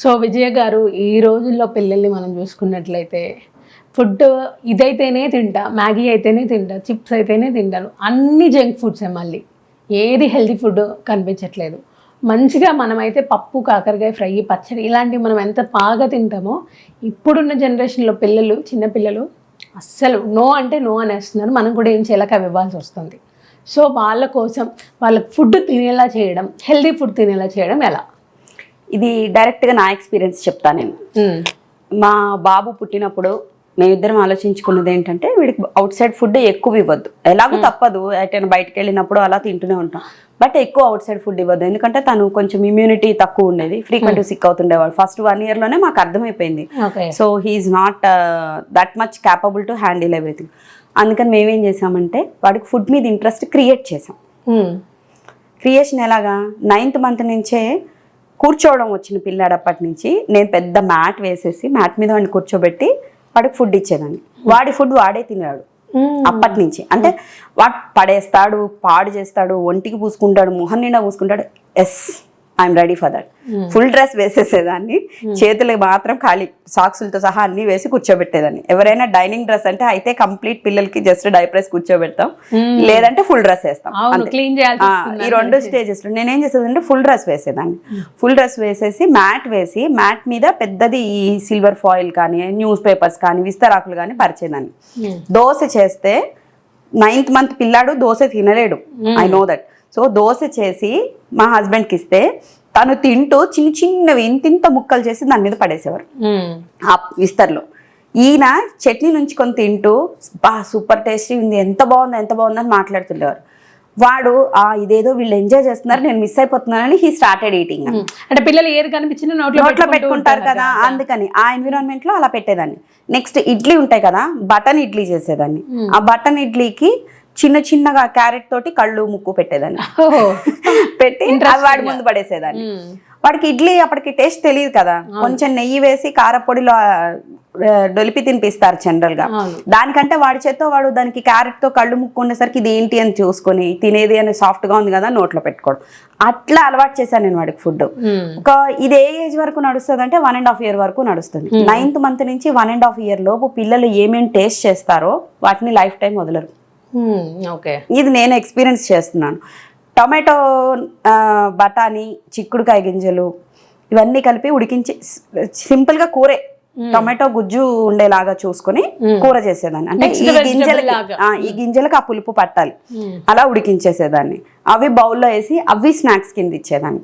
So విజయ గారు, ఈ రోజుల్లో పిల్లల్ని మనం చూసుకున్నట్లయితే ఫుడ్ ఇదైతేనే తింటా, మ్యాగీ అయితేనే తింటా, చిప్స్ అయితేనే తింటారు, అన్ని జంక్ ఫుడ్సే. మళ్ళీ ఏది హెల్తీ ఫుడ్ కనిపించట్లేదు. మంచిగా మనమైతే పప్పు, కాకరకాయ ఫ్రై, పచ్చడి ఇలాంటివి మనం ఎంత బాగా తింటామో ఇప్పుడున్న జనరేషన్లో పిల్లలు, చిన్నపిల్లలు అస్సలు నో అంటే నో అనేస్తున్నారు. మనం కూడా ఏం చేయలేక అవి ఇవ్వాల్సి వస్తుంది. సో వాళ్ళ కోసం వాళ్ళకి ఫుడ్ తినేలా చేయడం, హెల్తీ ఫుడ్ తినేలా చేయడం ఎలా? ఇది డైరెక్ట్గా నా ఎక్స్పీరియన్స్ చెప్తాను నేను. మా బాబు పుట్టినప్పుడు మేమిద్దరం ఆలోచించుకున్నది ఏంటంటే, వీడికి అవుట్ సైడ్ ఫుడ్ ఎక్కువ ఇవ్వద్దు. ఎలాగో తప్పదు, ఎటైనా బయటకు వెళ్ళినప్పుడు అలా తింటూనే ఉంటాం, బట్ ఎక్కువ అవుట్ సైడ్ ఫుడ్ ఇవ్వద్దు. ఎందుకంటే తను కొంచెం ఇమ్యూనిటీ తక్కువ ఉండేది, ఫ్రీక్వెంట్ సిక్ అవుతుండేవాడు. ఫస్ట్ 1 year లోనే మాకు అర్థమైపోయింది. So he is not that much capable to handle everything. అందుకని మేమేం చేసామంటే వాడికి ఫుడ్ మీద ఇంట్రెస్ట్ క్రియేట్ చేసాం. క్రియేషన్ ఎలాగా, 9th month నుంచే కూర్చోవడం వచ్చిన పిల్లాడు అప్పటి నుంచి నేను పెద్ద మ్యాట్ వేసేసి మ్యాట్ మీద వాడిని కూర్చోబెట్టి వాడికి ఫుడ్ ఇచ్చేదాన్ని. వాడి ఫుడ్ వాడే తినేవాడు అప్పటి నుంచి. అంటే వాడు పడేస్తాడు, పాడు చేస్తాడు, ఒంటికి పూసుకుంటాడు, మొహం నిండా పూసుకుంటాడు. Yes, I'm ready for that. Full dress వేసేసేదాన్ని, చేతులు మాత్రం ఖాళీ సాక్సులతో సహా అన్ని వేసి కూర్చోబెట్టేదాన్ని. ఎవరైనా డైనింగ్ డ్రెస్ అంటే అయితే కంప్లీట్ పిల్లలకి జస్ట్ డైపర్ కూర్చోబెడతాం, లేదంటే ఫుల్ డ్రెస్ వేస్తాం. ఈ 2 స్టేజెస్ లో నేనేం చేసేదంటే ఫుల్ డ్రెస్ వేసేదాన్ని. ఫుల్ డ్రెస్ వేసేసి మ్యాట్ వేసి మ్యాట్ మీద పెద్దది ఈ సిల్వర్ ఫాయిల్ కానీ, న్యూస్ పేపర్స్ కానీ, విస్తరాకులు కానీ పరిచేదాన్ని. దోశ చేస్తే 9th month పిల్లాడు దోశ తినలేడు, I know that. So dosa చేసి మా హస్బెండ్కి ఇస్తే తను తింటూ చిన్న చిన్నవి ఇంత ముక్కలు చేసి దాని మీద పడేసేవారు ఆ విస్తర్లో. ఈయన చట్నీ నుంచి కొని తింటూ బా సూపర్ టేస్టీ ఉంది, ఎంత బాగుంది ఎంత బాగుంది అని మాట్లాడుతుండేవారు. వాడు ఇదేదో వీళ్ళు ఎంజాయ్ చేస్తున్నారు, నేను మిస్ అయిపోతున్నానని హీ స్టార్టెడ్ ఈటింగ్. అంటే పిల్లలు ఏది కనిపించినా నోట్లో పెట్టుకుంటారు కదా, అందుకని ఆ ఎన్విరాన్మెంట్ లో అలా పెట్టేదాన్ని. నెక్స్ట్ ఇడ్లీ ఉంటాయి కదా, బటన్ ఇడ్లీ చేసేదాన్ని. ఆ బటన్ ఇడ్లీకి చిన్న చిన్నగా క్యారెట్ తోటి కళ్ళు ముక్కు పెట్టేదాన్ని, పెట్టి వాడి ముందు పడేసేదాన్ని. వాడికి ఇడ్లీ అప్పటికి టేస్ట్ తెలియదు కదా, కొంచెం నెయ్యి వేసి కారపొడిలో డొలిపి తినిపిస్తారు జనరల్ గా. దానికంటే వాడి చేత్తో వాడు దానికి క్యారెట్ తో కళ్ళు ముక్కు ఉండేసరికి ఇది ఏంటి అని చూసుకొని తినేది అని సాఫ్ట్ గా ఉంది కదా నోట్లో పెట్టుకోవడం, అట్లా అలవాటు చేశాను నేను వాడికి ఫుడ్. ఇది ఏ ఏజ్ వరకు నడుస్తుంది అంటే 1.5 year వరకు నడుస్తుంది. 9th month నుంచి 1.5 year లోపు పిల్లలు ఏమేమి టేస్ట్ చేస్తారో వాటిని లైఫ్ టైం వదలరు. ఇది నేను ఎక్స్పీరియన్స్ చేస్తున్నాను. టొమాటో, బఠానీ, చిక్కుడుకాయ గింజలు ఇవన్నీ కలిపి ఉడికించి సింపుల్ గా కూరే, టొమాటో గుజ్జు ఉండేలాగా చూసుకొని కూర చేసేదాన్ని. అంటే ఈ గింజలకు ఆ పులుపు పట్టాలి, అలా ఉడికించేసేదాన్ని. అవి బౌల్లో వేసి అవి స్నాక్స్ కింద ఇచ్చేదాన్ని.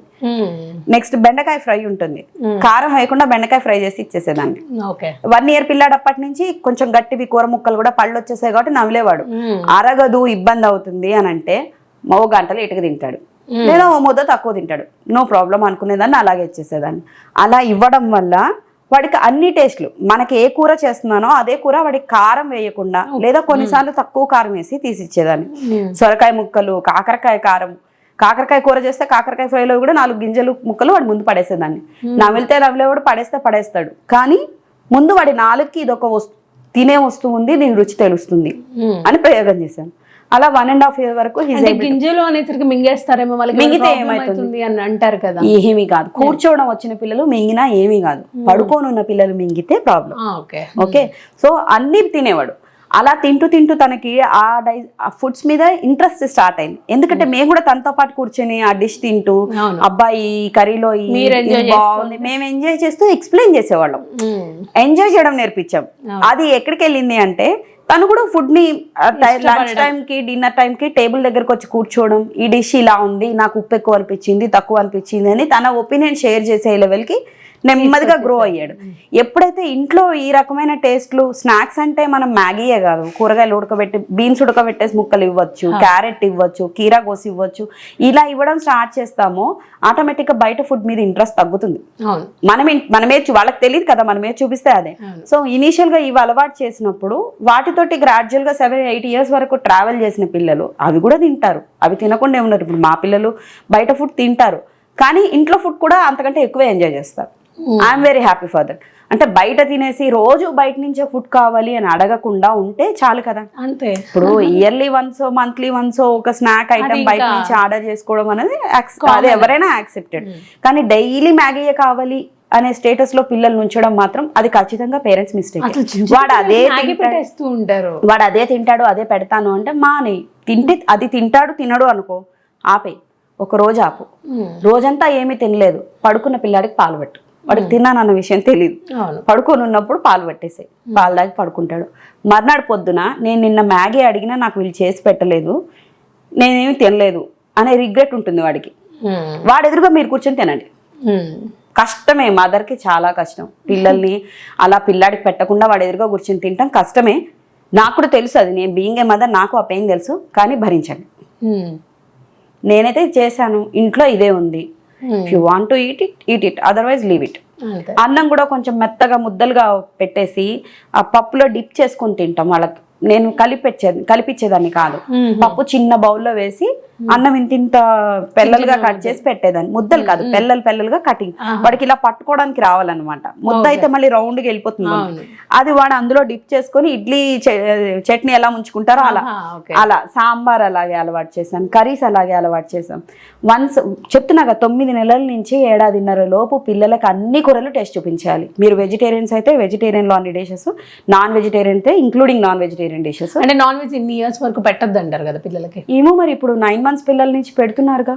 నెక్స్ట్ బెండకాయ ఫ్రై ఉంటుంది, కారం వేయకుండా బెండకాయ ఫ్రై చేసి ఇచ్చేసేదాన్ని. 1 year పిల్లాడు అప్పటి నుంచి కొంచెం గట్టివి కూర ముక్కలు కూడా పళ్ళు వచ్చేసాయి కాబట్టి నవ్వులేవాడు. అరగదు, ఇబ్బంది అవుతుంది అని అంటే 1 గంటలు ఇటుక తింటాడు, లేదా 1 ముద్ద తక్కువ తింటాడు, నో ప్రాబ్లం అనుకునేదాన్ని, అలాగే ఇచ్చేసేదాన్ని. అలా ఇవ్వడం వల్ల వాడికి అన్ని టేస్ట్లు, మనకి ఏ కూర చేస్తున్నానో అదే కూర వాడికి కారం వేయకుండా, లేదా కొన్నిసార్లు తక్కువ కారం వేసి తీసిచ్చేదాన్ని. సొరకాయ ముక్కలు, కాకరకాయ కారం, కాకరకాయ కూర చేస్తే కాకరకాయ ఫ్రైలో కూడా 4 గింజలు ముక్కలు వాడి ముందు పడేసేదాన్ని. నవ్వితే నవ్వులేవాడు, పడేస్తాడు. కానీ ముందు వాడి 4కి ఇదొక తినే వస్తువు ఉంది, దీని రుచి తెలుస్తుంది అని ప్రయోగం చేశాను. అలా 1.5 year వరకు గింజలు అనేసరికి మింగేస్తారేమో, మింగితే ఏమైతుంది అని అంటారు కదా. ఏమీ కాదు, కూర్చోవడం వచ్చిన పిల్లలు మింగినా ఏమీ కాదు, పడుకొని ఉన్న పిల్లలు మింగితే ప్రాబ్లం. ఓకే, సో అన్ని తినేవాడు. అలా తింటూ తనకి ఆ ఫుడ్స్ మీద ఇంట్రెస్ట్ స్టార్ట్ అయింది. ఎందుకంటే మేము కూడా తనతో పాటు కూర్చొని ఆ డిష్ తింటూ, అబ్బాయి కర్రీలో బాగుంది, మేము ఎంజాయ్ చేస్తూ ఎక్స్ప్లెయిన్ చేసేవాళ్ళం, ఎంజాయ్ చేయడం నేర్పించాం. అది ఎక్కడికి వెళ్ళింది అంటే తను కూడా ఫుడ్ ని లంచ్ టైంకి, డిన్నర్ టైంకి టేబుల్ దగ్గరకు వచ్చి కూర్చోవడం, ఈ డిష్ ఇలా ఉంది, నాకు ఉప్పు ఎక్కువ అనిపించింది, తక్కువ అనిపించింది అని తన ఒపీనియన్ షేర్ చేసే లెవెల్కి నెమ్మదిగా గ్రో అయ్యాడు. ఎప్పుడైతే ఇంట్లో ఈ రకమైన టేస్ట్లు, స్నాక్స్ అంటే మనం మ్యాగీయే కాదు, కూరగాయలు ఉడకబెట్టి, బీన్స్ ఉడకబెట్టేసి ముక్కలు ఇవ్వచ్చు, క్యారెట్ ఇవ్వచ్చు, కీరా కోసి ఇవ్వచ్చు, ఇలా ఇవ్వడం స్టార్ట్ చేస్తామో ఆటోమేటిక్గా బయట ఫుడ్ మీద ఇంట్రెస్ట్ తగ్గుతుంది. మనమే వాళ్ళకి తెలియదు కదా, మనమే చూపిస్తే అదే. సో ఇనీషియల్ గా ఇవి అలవాటు చేసినప్పుడు వాటితోటి గ్రాడ్యువల్ గా 7-8 years వరకు ట్రావెల్ చేసిన పిల్లలు అవి కూడా తింటారు, అవి తినకుండా ఉన్నారు. ఇప్పుడు మా పిల్లలు బయట ఫుడ్ తింటారు, కానీ ఇంట్లో ఫుడ్ కూడా అంతకంటే ఎక్కువ ఎంజాయ్ చేస్తారు. I'm very happy for that. అంటే బయట తినేసి రోజు బయట నుంచే ఫుడ్ కావాలి అని అడగకుండా ఉంటే చాలు కదా. అంతే, ఇప్పుడు ఇయర్లీ వన్స్, మంత్లీ వన్స్ ఒక స్నాక్ ఐటమ్ బయట నుంచి ఆర్డర్ చేసుకోవడం అనేది అది ఎవరైనా యాక్సెప్టెడ్. కానీ డైలీ మ్యాగీయే కావాలి అనే స్టేటస్ లో పిల్లల్ని ఉంచడం మాత్రం అది ఖచ్చితంగా పేరెంట్స్ మిస్టేక్. వాడు అదే పెట్టేస్తూ ఉంటారు, వాడు అదే తింటాడు అదే పెడతాను అంటే మాని, తింటే అది తింటాడు తినడు అనుకో ఆపే, ఒక రోజు ఆపు. రోజంతా ఏమీ తినలేదు, పడుకున్న పిల్లాడికి పాలు పెట్టు, వాడికి తిన్నానన్న విషయం తెలియదు, పడుకొని ఉన్నప్పుడు పాలు పెట్టేసాయి, పాలు దాగి పడుకుంటాడు. మర్నాడు పొద్దున నేను నిన్న మ్యాగీ అడిగినా నాకు వీళ్ళు చేసి పెట్టలేదు, నేనేమి తినలేదు అనే రిగ్రెట్ ఉంటుంది వాడికి. వాడు ఎదురుగా మీరు కూర్చొని తినండి. కష్టమే, మదర్కి చాలా కష్టం పిల్లల్ని అలా పిల్లాడికి పెట్టకుండా వాడు ఎదురుగా కూర్చొని తింటాం కష్టమే. నాకు కూడా తెలుసు అది, నేను బీయింగ్ ఏ మదర్ నాకు ఆ పెయిన్ తెలుసు, కానీ భరించండి. నేనైతే చేశాను, ఇంట్లో ఇదే ఉంది, if you want to eat it otherwise leave it. అన్నం కూడా కొంచెం మెత్తగా ముద్దలుగా పెట్టేసి ఆ పప్పులో డిప్ చేసుకొని తింటాం వాళ్ళకి. నేను కలిపిచ్చేదాన్ని కాదు, పప్పు చిన్న బౌల్లో వేసి అన్నం ఇంత పెళ్ళలుగా కట్ చేసి పెట్టేదాన్ని, ముద్దలు కాదు పెళ్ళలుగా కటింగ్. వాడికి ఇలా పట్టుకోవడానికి రావాలన్నమాట, ముద్ద అయితే మళ్ళీ రౌండ్కి వెళ్ళిపోతుంది. అది వాడు అందులో డిప్ చేసుకొని ఇడ్లీ చట్నీ ఎలా ముంచుకుంటారో అలా సాంబార్ అలాగే అలవాటు చేశాను, కర్రీస్ అలాగే అలవాటు చేశాం. వన్స్ చెప్తున్నాగా 9 నెలల నుంచి 7.5 లోపు పిల్లలకి అన్ని కూరలు టేస్ట్ చూపించాలి. మీరు వెజిటేరియన్స్ అయితే వెజిటేరియన్లో అన్ని డిషెస్, నాన్ వెజిటేరియన్ అయితే ఇంక్లూడింగ్ నాన్ వెజిటేరియన్ డిషెస్. అంటే నాన్ వెజ్ ఇన్ని ఇయర్స్ వరకు పెట్టద్దు అంటారు కదా పిల్లలకి. ఏమో మరి ఇప్పుడు 9 months పిల్లల నుంచి పెడుతున్నారుగా,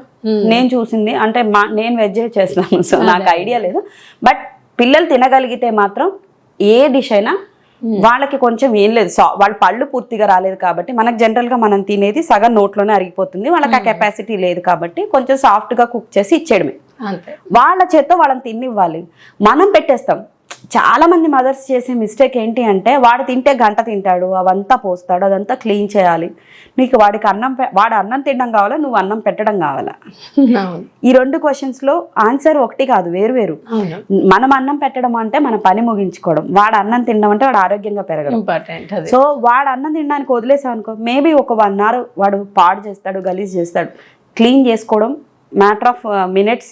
నేను చూసింది అంటే నేను వెజ్ చేస్తాను, సో నాకు ఐడియా లేదు. బట్ పిల్లలు తినగలిగితే మాత్రం ఏ డిష్ అయినా వాళ్ళకి కొంచెం ఏం లేదు, వాళ్ళ పళ్ళు పూర్తిగా రాలేదు కాబట్టి, మనకు జనరల్గా మనం తినేది సగం నోట్లోనే అరిగిపోతుంది, వాళ్ళకి ఆ కెపాసిటీ లేదు కాబట్టి కొంచెం సాఫ్ట్గా కుక్ చేసి ఇచ్చేయడమే. వాళ్ళ చేత్తో వాళ్ళని తినివ్వాలి. మనం పెట్టేస్తాం. చాలా మంది మదర్స్ చేసే మిస్టేక్ ఏంటి అంటే, వాడు తింటే గంట తింటాడు, అవంతా పోస్తాడు, అదంతా క్లీన్ చేయాలి. నీకు వాడికి వాడు అన్నం తినడం కావాలా, నువ్వు అన్నం పెట్టడం కావాలా? ఈ 2 క్వశ్చన్స్లో ఆన్సర్ ఒకటి కాదు, వేరు. మనం అన్నం పెట్టడం అంటే మన పని ముగించుకోవడం, వాడు అన్నం తినడం అంటే వాడు ఆరోగ్యంగా పెరగడం. సో వాడు అన్నం తినడానికి వదిలేసావు అనుకో, మేబీ ఒక 1 hour వాడు పాడు చేస్తాడు, గలీజ్ చేస్తాడు. క్లీన్ చేసుకోవడం మ్యాటర్ ఆఫ్ మినిట్స్.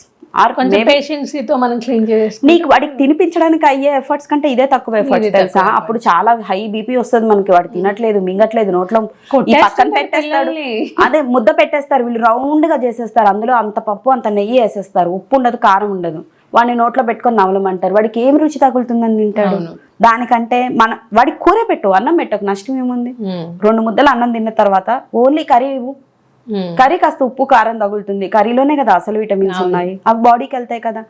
నీకు వాడికి తినిపించడానికి అయ్యే ఎఫర్ట్స్ కంటే ఇదే తక్కువ ఎఫర్ట్స్ తెలుసా? అప్పుడు చాలా హై బీపీ వస్తుంది మనకి, వాడు తినట్లేదు మింగట్లేదు, నోట్లో ఈ పక్కన పెట్టేస్తాడు, అదే ముద్ద పెట్టేస్తారు వీళ్ళు, రౌండ్ గా చేసేస్తారు, అందులో అంత పప్పు అంత నెయ్యి వేసేస్తారు, ఉప్పు ఉండదు కారం ఉండదు, వాడిని నోట్లో పెట్టుకొని నవలమంటారు. వాడికి ఏం రుచి తగులుతుందని తింటాడు? దానికంటే వాడికి కూర పెట్టు, అన్నం పెట్టకు, నష్టం ఏముంది? 2 ముద్దలు అన్నం తిన్న తర్వాత ఓన్లీ కర్రీ ఇవ్వు, కర్రీ కాస్త ఉప్పు కారం తగులుతుంది, కర్రీలోనే కదా అసలు విటమిన్స్ ఉన్నాయి, అవి బాడీకి వెళ్తాయి కదా.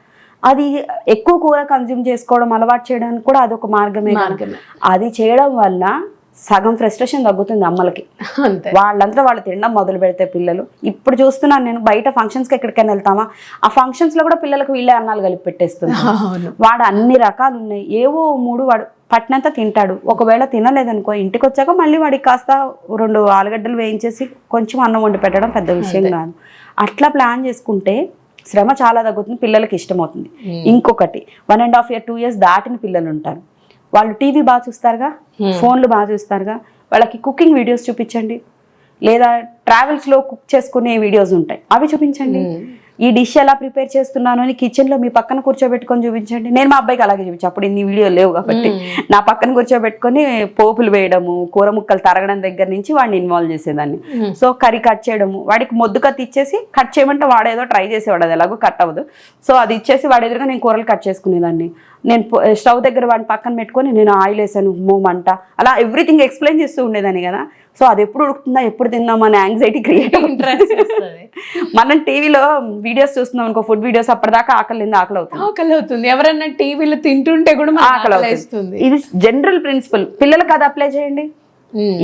అది ఎక్కువ కూర కన్జ్యూమ్ చేసుకోవడం అలవాటు చేయడానికి కూడా అదొక మార్గమే. అది చేయడం వల్ల సగం ఫ్రస్ట్రేషన్ తగ్గుతుంది అమ్మలకి. వాళ్ళంతా వాళ్ళు తినడం మొదలు పెడితే పిల్లలు. ఇప్పుడు చూస్తున్నాను నేను, బయట ఫంక్షన్స్కి ఎక్కడికైనా వెళ్తామా, ఆ ఫంక్షన్స్ లో కూడా పిల్లలకు వీళ్ళే అన్నాలు కలిపి పెట్టేస్తుంది. వాడు అన్ని రకాలు ఉన్నాయి, ఏవో 3 వాడు పట్టినంత తింటాడు. ఒకవేళ తినలేదనుకో, ఇంటికి వచ్చాక మళ్ళీ వాడికి కాస్త 2 ఆలుగడ్డలు వేయించేసి కొంచెం అన్నం వండి పెట్టడం పెద్ద విషయం కాదు. అట్లా ప్లాన్ చేసుకుంటే శ్రమ చాలా తగ్గుతుంది, పిల్లలకి ఇష్టమవుతుంది. ఇంకొకటి 1.5 year 2 years దాటిన పిల్లలు ఉంటారు, వాళ్ళు టీవీ బాగా చూస్తారుగా, ఫోన్లు బాగా చూస్తారుగా, వాళ్ళకి కుకింగ్ వీడియోస్ చూపించండి, లేదా ట్రావెల్స్లో కుక్ చేసుకునే వీడియోస్ ఉంటాయి అవి చూపించండి. ఈ డిష్ ఎలా ప్రిపేర్ చేస్తున్నాను అని కిచెన్లో మీ పక్కన కూర్చోబెట్టుకొని చూపించండి. నేను మా అబ్బాయికి అలాగే చూపించాను, అప్పుడు ఇన్ని వీడియోలు లేవు కాబట్టి. నా పక్కన కూర్చోబెట్టుకొని పోపులు వేయడము, కూర ముక్కలు తరగడం దగ్గర నుంచి వాడిని ఇన్వాల్వ్ చేసేదాన్ని. సో కర్రీ కట్ చేయడము, వాడికి మొద్దు కత్తి ఇచ్చేసి కట్ చేయమంటే వాడేదో ట్రై చేసేవాడు, అది ఎలాగో కట్ అవ్వదు. సో అది ఇచ్చేసి వాడి ఎదురుగా నేను కూరలు కట్ చేసుకునేదాన్ని. నేను స్టవ్ దగ్గర వాడిని పక్కన పెట్టుకొని నేను ఆయిల్ వేసాను, మంట, అలా ఎవ్రీథింగ్ ఎక్స్ప్లెయిన్ చేస్తూ ఉండేదాన్ని కదా. సో అది ఎప్పుడు ఉడుకుతుందా, ఎప్పుడు తిందాం అనే యాంగ్జైటీ క్రియేట్ అవుతుంది. మనం టీవీలో వీడియోస్ చూస్తున్నాం అనుకో, ఫుడ్ వీడియోస్, అప్పటిదాకా ఆకలి అవుతుంది. ఎవరన్నా టీవీలో తింటుంటే కూడా ఆకలి అవుతుంది. ఇది జనరల్ ప్రిన్సిపల్. పిల్లలకు అది అప్లై చేయండి.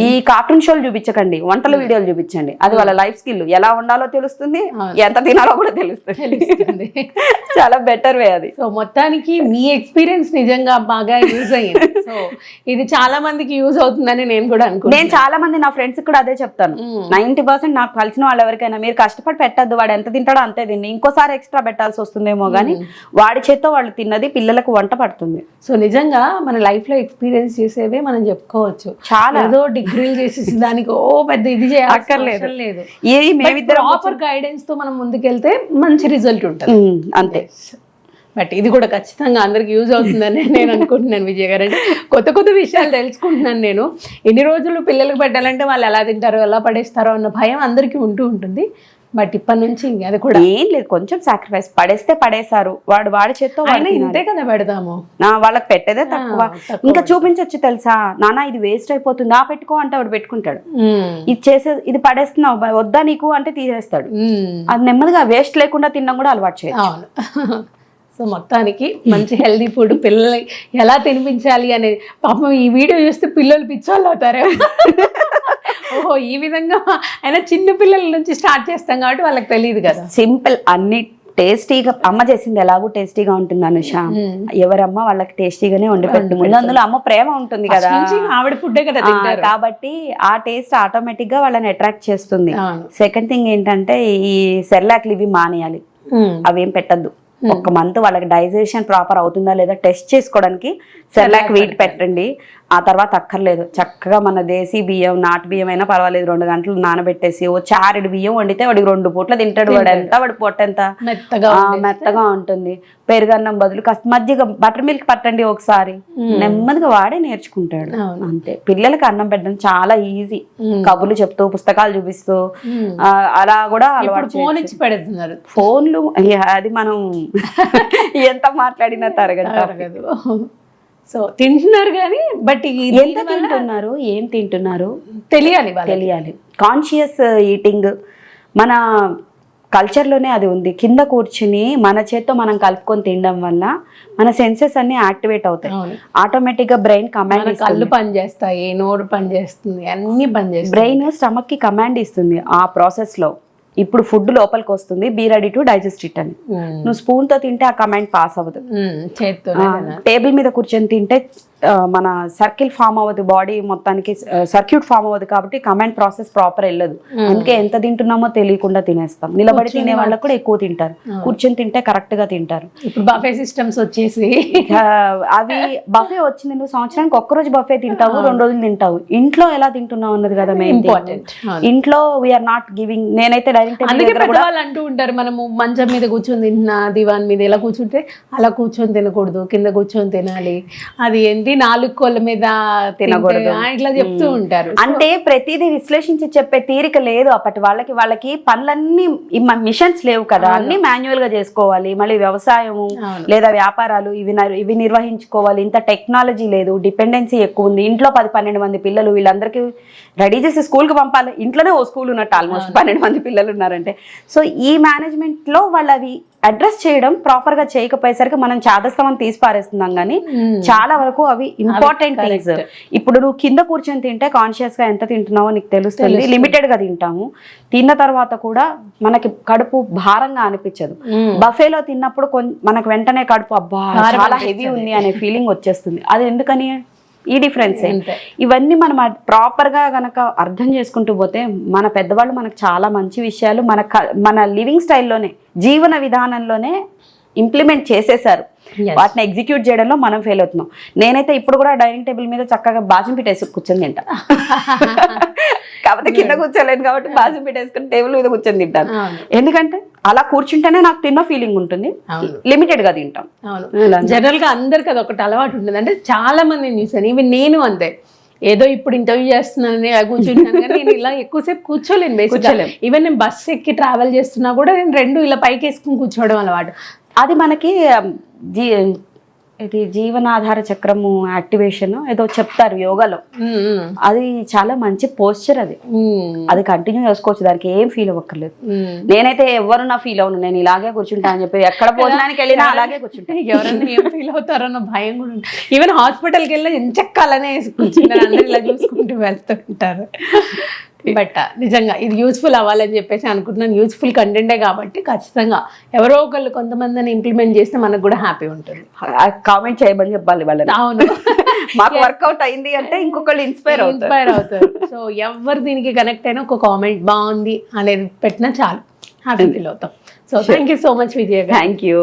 ఈ కార్టూన్ షోలు చూపించకండి, వంటల వీడియోలు చూపించండి, అది వాళ్ళ లైఫ్ స్కిల్. ఎలా ఉండాలో తెలుస్తుంది, ఎంత తినాలో కూడా తెలుస్తుంది. చాలా బెటర్ వే అది. సో మొత్తానికి మీ ఎక్స్పీరియన్స్ నిజంగా బాగా యూజ్ అయ్యింది. సో ఇది చాలా మందికి యూజ్ అవుతుందని నేను కూడా అనుకుంటున్నాను. నేను చాలా మంది నా ఫ్రెండ్స్ కూడా అదే చెప్తాను. 90% నాకు కలిసిన వాళ్ళు ఎవరికైనా, మీరు కష్టపడి పెట్టద్దు, వాడు ఎంత తింటాడో అంతే తిండి, ఇంకోసారి ఎక్స్ట్రా పెట్టాల్సి వస్తుందేమో కానీ వాడి చేత్తో వాళ్ళు తిన్నది పిల్లలకు వంట పడుతుంది. సో నిజంగా మన లైఫ్ లో ఎక్స్పీరియన్స్ చేసేవే మనం చెప్పుకోవచ్చు. చాలా డిగ్రీలు చేసేసి దానికి పెద్ద ఇది చేయక్కర్లేదు. ప్రాపర్ గైడెన్స్ తో మనం ముందుకెళ్తే మంచి రిజల్ట్ ఉంటుంది అంతే. బట్ ఇది కూడా ఖచ్చితంగా అందరికి యూజ్ అవుతుందని నేను అనుకుంటున్నాను విజయ్ గారు. అంటే కొత్త విషయాలు తెలుసుకుంటున్నాను నేను. ఎన్ని రోజులు పిల్లలకు పెట్టాలంటే వాళ్ళు ఎలా తింటారో ఎలా పడేస్తారో అన్న భయం అందరికీ ఉంటుంది. బట్ ఇప్పటి నుంచి ఇంక అది కూడా ఏం లేదు, కొంచెం సాక్రిఫైస్. పడేస్తే పడేశారు, వాడి చేత్తో వాడు అయినా తినాలి. ఇంతే కదా పెడదాము. వాళ్ళకి పెట్టేదే తక్కువ. ఇంకా చూపించొచ్చు తెలుసా, నాన్న ఇది వేస్ట్ అయిపోతుంది, పెట్టుకో అంటే వాడు పెట్టుకుంటాడు. ఇది పడేస్తున్నావు వద్దా నీకు అంటే తీసేస్తాడు. అది నెమ్మదిగా వేస్ట్ లేకుండా తినడం కూడా అలవాటు చేయొచ్చు. అవును. సో మొత్తానికి మంచి హెల్దీ ఫుడ్ పిల్లల్ని ఎలా తినిపించాలి అనేది, పాపం ఈ వీడియో చూస్తే పిల్లలు పిచ్చోళ్ళు అవుతారు. ఓహో ఈ విధంగా అయినా చిన్న పిల్లల నుంచి స్టార్ట్ చేస్తాం కాబట్టి వాళ్ళకి తెలియదు కదా. సింపుల్, అన్ని టేస్టీగా అమ్మ చేసింది ఎలాగూ టేస్టీగా ఉంటుంది అనుష. ఎవరమ్మ వాళ్ళకి టేస్టీగానే వండి పెట్టు. ముందు అందులో అమ్మ ప్రేమ ఉంటుంది కదా, ఆవిడ ఫుడ్డే కదా తింటారు. కాబట్టి ఆ టేస్ట్ ఆటోమేటిక్ గా వాళ్ళని అట్రాక్ట్ చేస్తుంది. సెకండ్ థింగ్ ఏంటంటే ఈ సెర్లాక్లు ఇవి మానేయాలి, అవేం పెట్టద్దు. ఒక మంత్ వాళ్ళకి డైజెషన్ ప్రాపర్ అవుతుందా లేదా టెస్ట్ చేసుకోవడానికి సెర్లాక్ వీట్ పెట్టండి. ఆ తర్వాత అక్కర్లేదు, చక్కగా మన దేశీ బియ్యం, నాటు బియ్యం అయినా పర్వాలేదు, 2 గంటలు నానబెట్టేసి ఓ చారెడు బియ్యం వండితే వాడికి 2 పూట్ల తింటాడు. వాడి పొట్ట ఎంత మెత్తగా ఉంటుంది. పెరుగన్నం బదులు కాస్త మజ్జిగ, బటర్ మిల్క్ పట్టండి ఒకసారి, నెమ్మదిగా వాడే నేర్చుకుంటాడు. అంతే, పిల్లలకి అన్నం పెట్టడం చాలా ఈజీ. కబుర్లు చెప్తూ, పుస్తకాలు చూపిస్తూ అలా కూడా అలవాటు. ఫోన్ ఇచ్చి పెడుతున్నారు, ఫోన్లు అది మనం ఎంత మాట్లాడినా తరగదు. సో తింటున్నారు కానీ బట్ ఎంత తింటున్నారు, ఏం తింటున్నారు తెలియాలి. కాన్షియస్ ఈటింగ్ మన కల్చర్లోనే అది ఉంది. కింద కూర్చుని మన చేత్తో మనం కలుపుకొని తినడం వల్ల మన సెన్సెస్ అన్ని యాక్టివేట్ అవుతాయి. ఆటోమేటిక్ గా బ్రెయిన్ కమాండ్, కళ్ళు పనిచేస్తాయి, నోరు పనిచేస్తుంది, అన్ని పనిచేస్తాయి. బ్రెయిన్ స్టమక్ కి కమాండ్ ఇస్తుంది ఆ ప్రాసెస్ లో. ఇప్పుడు ఫుడ్ లోపలికి వస్తుంది, be ready to digest it అని. నువ్వు స్పూన్ తో తింటే ఆ కమాండ్ పాస్ అవ్వదు. టేబుల్ మీద కూర్చొని తింటే మన సర్కిల్ ఫామ్ అవ్వదు, బాడీ మొత్తానికి సర్క్యూట్ ఫామ్ అవ్వదు, కాబట్టి కమాండ్ ప్రాసెస్ ప్రాపర్ వెళ్ళదు. అందుకే ఎంత తింటున్నామో తెలియకుండా తినేస్తాం. నిలబడి తినే వాళ్ళకి కూడా ఎక్కువ తింటారు, కూర్చొని తింటే కరెక్ట్ గా తింటారు. ఇప్పుడు బఫే సిస్టమ్స్ వచ్చేసి అవి బఫే వచ్చింది, నువ్వు సంవత్సరానికి ఒక్కరోజు బఫే తింటావు, 2 రోజులు తింటావు. ఇంట్లో ఎలా తింటున్నావు అన్నది కదా మెయిన్ ఇంపార్టెంట్. ఇంట్లో వీఆర్ నాట్ గివింగ్. నేనైతే అందుకే పెద్దవాళ్ళు అంటూ ఉంటారు, మనము మంచం మీద కూర్చొని తింటున్నా, దివాన్ మీద ఇలా కూర్చుంటే అలా కూర్చొని తినకూడదు, కింద కూర్చొని తినాలి, అది ఏంటి 4 కోళ్ళ మీద తినకూడదు, ఇట్లా చెప్తూ ఉంటారు. అంటే ప్రతిదీ విశ్లేషించి చెప్పే తీరిక లేదు అప్పటి వాళ్ళకి. పనులన్నీ మిషన్స్ లేవు కదా, అన్ని మాన్యువల్ గా చేసుకోవాలి. మళ్ళీ వ్యవసాయము లేదా వ్యాపారాలు ఇవి నిర్వహించుకోవాలి. ఇంత టెక్నాలజీ లేదు, డిపెండెన్సీ ఎక్కువ ఉంది. ఇంట్లో 10-12 మంది పిల్లలు, వీళ్ళందరికీ రెడీ చేసి స్కూల్ కి పంపాలి. ఇంట్లోనే ఓ స్కూల్ ఉన్నట్టు ఆల్మోస్ట్ 12 మంది పిల్లలు ఉన్నారంటే. సో ఈ మేనేజ్మెంట్ లో వాళ్ళు అవి అడ్రస్ చేయడం ప్రాపర్ గా చేయకపోయేసరికి మనం చాదస్తమని తీసి పారేస్తున్నాం. కానీ చాలా వరకు అవి ఇంపార్టెంట్ థింగ్స్. ఇప్పుడు నువ్వు కింద కూర్చొని తింటే కాన్షియస్ గా ఎంత తింటున్నావో నీకు తెలుస్తుంది. లిమిటెడ్ గా తింటాము. తిన్న తర్వాత కూడా మనకి కడుపు భారంగా అనిపించదు. బఫేలో తిన్నప్పుడు మనకు వెంటనే కడుపు అబ్బా చాలా హెవీ ఉంది అనే ఫీలింగ్ వచ్చేస్తుంది. అది ఎందుకని? ఈ డిఫరెన్స్. ఇవన్నీ మనం ప్రాపర్ గా గనక అర్థం చేసుకుంటూ పోతే మన పెద్దవాళ్ళు మనకు చాలా మంచి విషయాలు మన లివింగ్ స్టైల్లోనే, జీవన విధానంలోనే ఇంప్లిమెంట్ చేసేసారు. వాటిని ఎగ్జిక్యూట్ చేయడంలో మనం ఫెయిల్ అవుతున్నాం. నేనైతే ఇప్పుడు కూడా డైనింగ్ టేబుల్ మీద చక్కగా బాజం పెట్టేసి కూర్చొని తింటా. కాకపోతే కింద కూర్చోలేను కాబట్టి బాజం పెట్టేసుకుని టేబుల్ మీద కూర్చొని తింటాను. ఎందుకంటే అలా కూర్చుంటేనే నాకు తిన్న ఫీలింగ్ ఉంటుంది. లిమిటెడ్ గా తింటాం. జనరల్ గా అందరికి అది ఒకటి అలవాటు ఉంటుంది. అంటే చాలా మందిని చూసాను, ఈవెన్ నేను అంతే. ఏదో ఇప్పుడు ఇంటర్వ్యూ చేస్తున్నానని కూర్చుంటాను కానీ నేను ఇలా ఎక్కువసేపు కూర్చోలేను. బేసిక్గా ఈవెన్ నేను బస్సు ఎక్కి ట్రావెల్ చేస్తున్నా కూడా నేను 2 ఇలా పైకి వేసుకుని కూర్చోవడం అలవాటు. అది మనకి ఇది జీవనాధార చక్రము యాక్టివేషన్ ఏదో చెప్తారు యోగాలో. అది చాలా మంచి పోస్చర్. అది కంటిన్యూ చేసుకోవచ్చు, దానికి ఏం ఫీల్ అవ్వక్కర్లేదు. నేనైతే ఎవరు నా ఫీల్ అవును, నేను ఇలాగే కూర్చుంటా అని చెప్పి ఎక్కడ భోజనానికి వెళ్ళినా అలాగే కూర్చుంటా. ఎవరైనా ఏం ఫీల్ అవుతారన్న భయం కూడా ఉంటుంది. ఈవెన్ హాస్పిటల్కి వెళ్ళినా ఎంచక్కాలనే కూర్చుంటారు, అందరూ ఇలా చూసుకుంటూ వెళ్తూ ఉంటారు. బట్ నిజంగా ఇది యూస్ఫుల్ అవ్వాలని చెప్పేసి అనుకుంటున్నాను. యూస్ఫుల్ కంటెంటే కాబట్టి ఖచ్చితంగా ఎవరో ఒకళ్ళు కొంతమందిని ఇంప్లిమెంట్ చేస్తే మనకు కూడా హ్యాపీ ఉంటుంది. కామెంట్ చేయమని చెప్పాలి వాళ్ళని. అవును, మాకు వర్కౌట్ అయింది అంటే ఇంకొకళ్ళు ఇన్స్పైర్ అవుతారు. సో ఎవరు దీనికి కనెక్ట్ అయినా ఒక కామెంట్ బాగుంది అనేది పెట్టినా చాలు హ్యాపీ ఫీల్ అవుతాం. So thank you so much Vijaya. Thank you.